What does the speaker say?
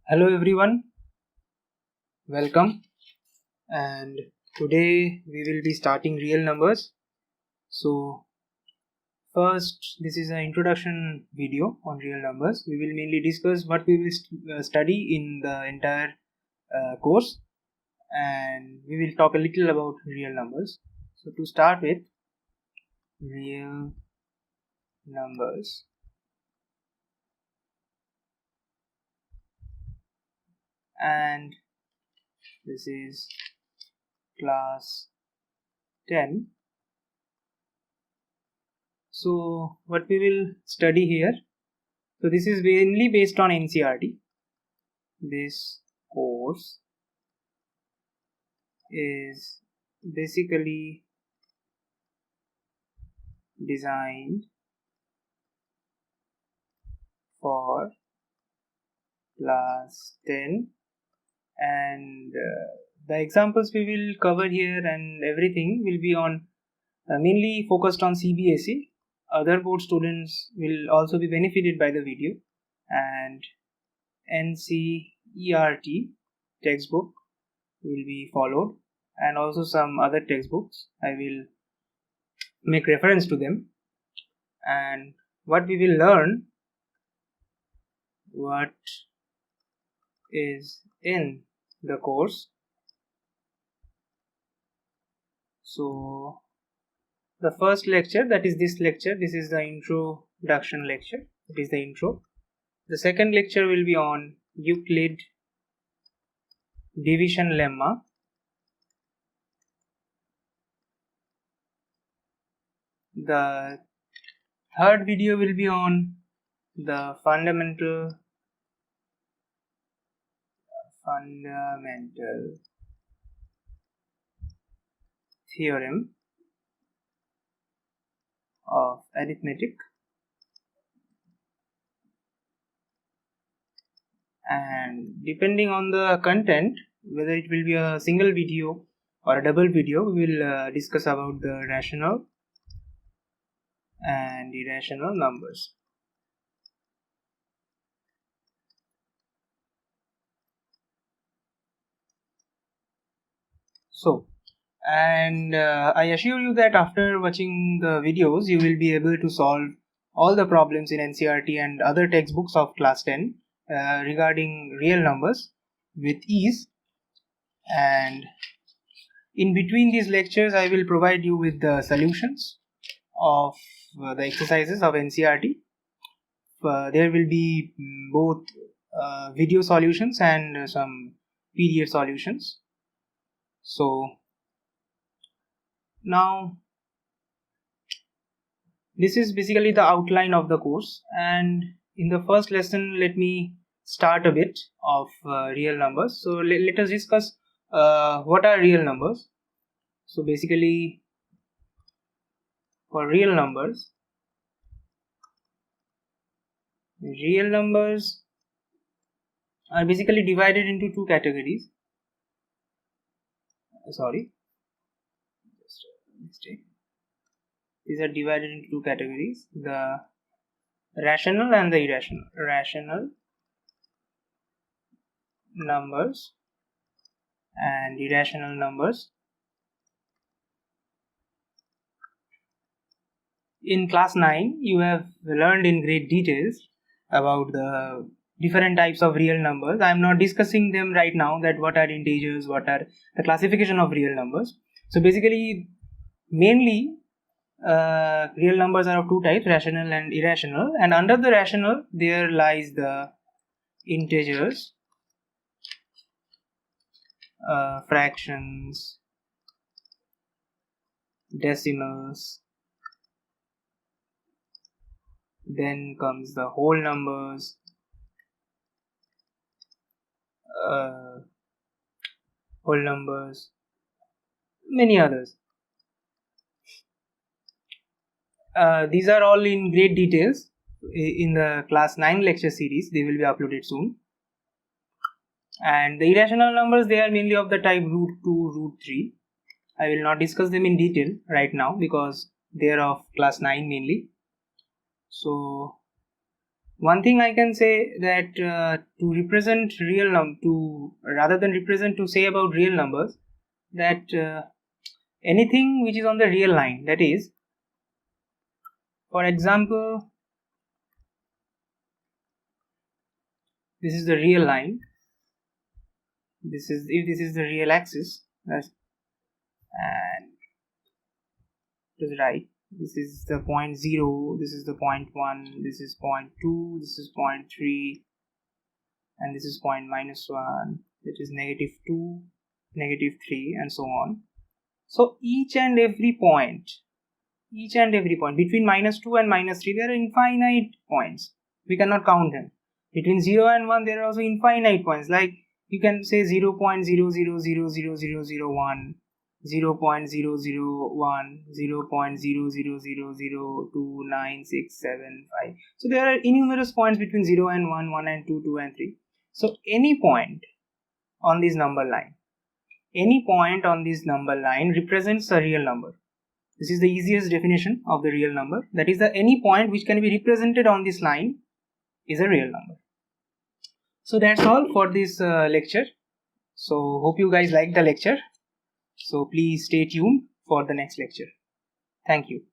Hello everyone, welcome, and today we will be starting real numbers. So first, this is an introduction video on real numbers. We will mainly discuss what we will study in the entire course, and we will talk a little about real numbers. So to start with, real numbers. And this is class 10. So what we will study here, so this is mainly based on NCERT. This course is basically designed for class 10, and the examples we will cover here and everything will be on mainly focused on CBSE. Other board students will also be benefited by the video, and NCERT textbook will be followed, and also some other textbooks I will make reference to them. And what we will learn, what is in the course. So the first lecture, that is this lecture, this is the introduction lecture, it is the intro. The second lecture will be on Euclid division lemma. The third video will be on the fundamental theorem of arithmetic, and depending on the content, whether it will be a single video or a double video, we will discuss about the rational and irrational numbers. So, and I assure you that after watching the videos, you will be able to solve all the problems in NCERT and other textbooks of class 10 regarding real numbers with ease. And in between these lectures, I will provide you with the solutions of the exercises of NCERT. There will be both video solutions and some PDF solutions. So now this is basically the outline of the course, and in the first lesson let me start a bit of real numbers. So let us discuss what are real numbers. So basically, for real numbers are basically divided into two categories. Sorry, just a mistake. These are divided into two categories: the rational and the irrational. Rational numbers and irrational numbers. In class 9, you have learned in great details about the different types of real numbers. I am not discussing them right now, that what are integers, what are the classification of real numbers. So basically, mainly real numbers are of two types, rational and irrational, and under the rational there lies the integers, fractions, decimals, then comes the whole numbers, many others. These are all in great details in the class 9 lecture series. They will be uploaded soon. And the irrational numbers, they are mainly of the type root 2, root 3. I will not discuss them in detail right now because they are of class 9 mainly. So one thing I can say that to represent real rather than represent to say about real numbers, that anything which is on the real line, that is, for example, this is the real line, this is, if this is the real axis, and it is right, this is the point 0, this is the point 1, this is point 2, this is point 3, and this is point -1, which is -2, -3, and so on. So each and every point between -2 and -3, there are infinite points. We cannot count them. Between 0 and 1, there are also infinite points. Like you can say 0.00000001, 0.001, 0.000029675. So there are innumerous points between 0 and 1, 1 and 2, 2 and 3. So any point on this number line, represents a real number. This is the easiest definition of the real number. That is, any point which can be represented on this line is a real number. So that's all for this lecture. So hope you guys liked the lecture. So please stay tuned for the next lecture. Thank you.